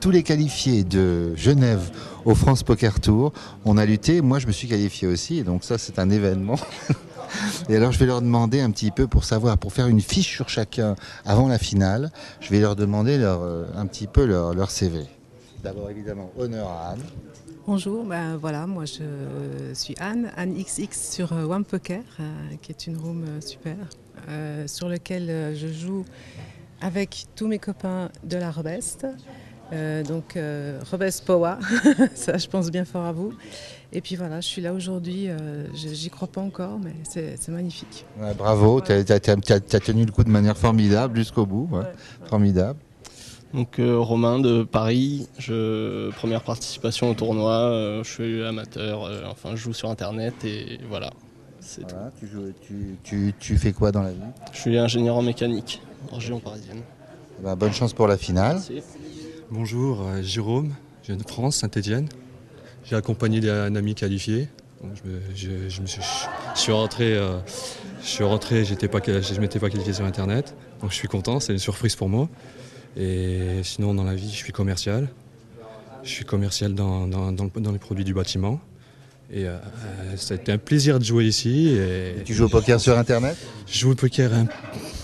Tous les qualifiés de Genève au France Poker Tour, on a lutté. Moi, je me suis qualifié aussi, donc ça, c'est un événement. Et alors, je vais leur demander un petit peu pour savoir, pour faire une fiche sur chacun avant la finale, je vais leur demander un petit peu leur CV. D'abord, évidemment, honneur à Anne. Bonjour, voilà, moi je suis Anne XX sur One Poker, qui est une room super, sur lequel je joue avec tous mes copains de la Rebest. Donc Rebest Powa, ça je pense bien fort à vous. Et puis voilà, je suis là aujourd'hui, j'y crois pas encore, mais c'est magnifique. Ouais, bravo, tu as tenu le coup de manière formidable jusqu'au bout, ouais. Formidable. Donc Romain de Paris, première participation au tournoi, je suis amateur, enfin je joue sur internet et voilà, c'est Voilà, tout. tu fais quoi dans la vie? Je suis ingénieur en mécanique en région parisienne. Bonne chance pour la finale. Merci. Bonjour, Jérôme, je viens de France, Saint-Étienne. J'ai accompagné un ami qualifié. Donc je suis rentré, je ne m'étais pas qualifié sur internet, donc je suis content, c'est une surprise pour moi. Et sinon, dans la vie, je suis commercial. Je suis commercial dans les produits du bâtiment. Et ça a été un plaisir de jouer ici. Et tu joues au poker sur internet? Je joue au poker.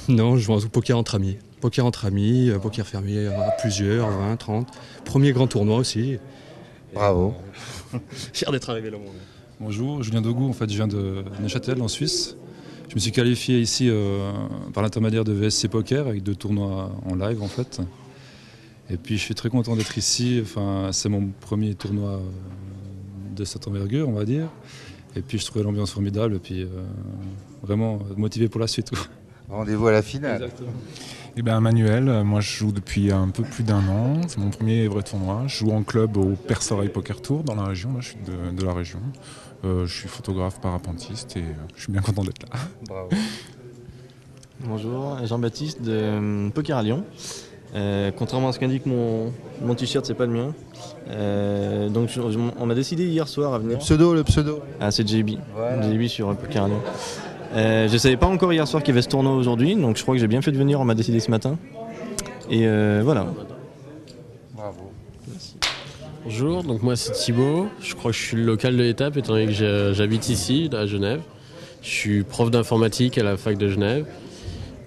Non, je joue au poker entre amis. Poker entre amis, poker fermé à plusieurs, 20, 30. Premier grand tournoi aussi. Bravo. Fier d'être arrivé là. Bonjour, Julien Dogou, en fait, je viens de Neuchâtel en Suisse. Je me suis qualifié ici par l'intermédiaire de VSC Poker avec 2 tournois en live en fait. Et puis je suis très content d'être ici. Enfin, c'est mon premier tournoi de cette envergure, on va dire. Et puis je trouvais l'ambiance formidable et puis vraiment motivé pour la suite. Rendez-vous à la finale. Exactement. Eh bien Manuel, moi je joue depuis un peu plus d'1 an. C'est mon premier vrai tournoi. Je joue en club au Perce-Oreille Poker Tour dans la région. Là, je suis de la région. Je suis photographe parapentiste et je suis bien content d'être là. Bravo. Bonjour, Jean-Baptiste de Poker à Lyon. Contrairement à ce qu'indique mon t-shirt, c'est pas le mien. Donc on m'a décidé hier soir à venir. Le pseudo. Ah, c'est JB. Voilà. JB sur Poker à Lyon. Je savais pas encore hier soir qu'il y avait ce tournoi aujourd'hui, donc je crois que j'ai bien fait de venir, on m'a décidé ce matin. Et voilà. Bravo. Merci. Bonjour, donc moi c'est Thibaut, je crois que je suis le local de l'étape étant donné que j'habite ici, à Genève. Je suis prof d'informatique à la fac de Genève.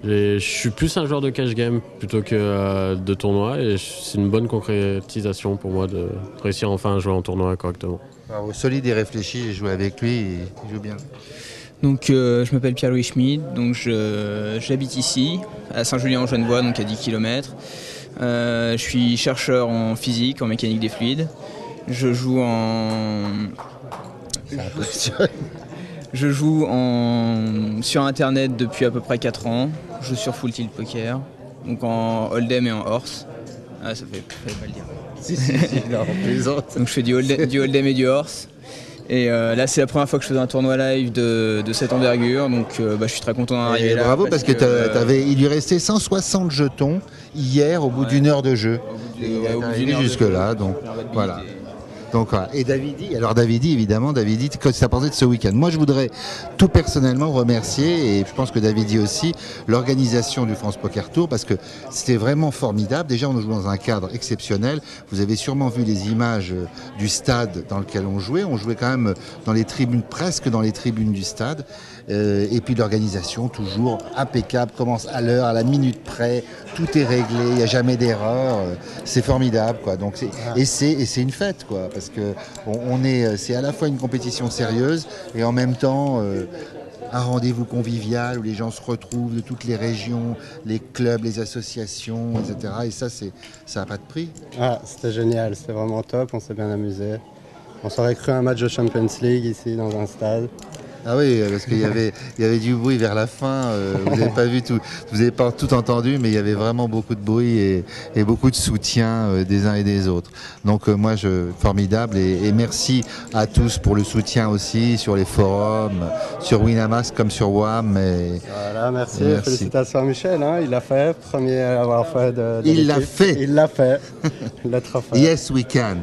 Je suis plus un joueur de cash game plutôt que de tournoi et c'est une bonne concrétisation pour moi de réussir enfin à jouer en tournoi correctement. Bravo, solide et réfléchi, j'ai joué avec lui et il joue bien. Donc je m'appelle Pierre-Louis Schmid, donc j'habite ici, à Saint-Julien-en-Genevois, donc à 10 km. Je suis chercheur en physique, en mécanique des fluides. Je joue sur internet depuis à peu près 4 ans. Je joue sur Full Tilt Poker, donc en Hold'em et en Horse. Ah, ça fallait pas le dire. Si, non, plaisante. Donc je fais du Hold'em et du Horse. Et là c'est la première fois que je fais un tournoi live de cette envergure, donc je suis très content d'en arriver là. Bravo parce que il lui restait 160 jetons hier au bout d'1 heure de jeu. Au bout Il est jusque là, donc voilà. Donc, et Davidi, évidemment, qu'est-ce que tu as pensé de ce week-end? Moi, je voudrais tout personnellement remercier, et je pense que Davidi aussi, l'organisation du France Poker Tour, parce que c'était vraiment formidable. Déjà, on joue dans un cadre exceptionnel. Vous avez sûrement vu les images du stade dans lequel on jouait. On jouait quand même dans les tribunes, presque dans les tribunes du stade. Et puis l'organisation, toujours impeccable, commence à l'heure, à la minute près, tout est réglé, il n'y a jamais d'erreur, c'est formidable, quoi. Donc c'est une fête, quoi, parce que c'est à la fois une compétition sérieuse et en même temps un rendez-vous convivial où les gens se retrouvent de toutes les régions, les clubs, les associations, etc. Et ça n'a pas de prix. Ah, c'était génial, c'était vraiment top, on s'est bien amusé. On s'aurait cru un match de Champions League ici dans un stade. Ah oui, parce qu'il y avait du bruit vers la fin. Vous n'avez pas vu tout, vous n'avez pas tout entendu, mais il y avait vraiment beaucoup de bruit et beaucoup de soutien des uns et des autres. Donc formidable et merci à tous pour le soutien aussi sur les forums, sur Winamax comme sur WAM. Voilà, merci. Félicitations à Michel, hein, il l'a fait, premier à avoir fait de Il l'a fait. Il l'a fait. Il l'a trop fait. Yes, we can.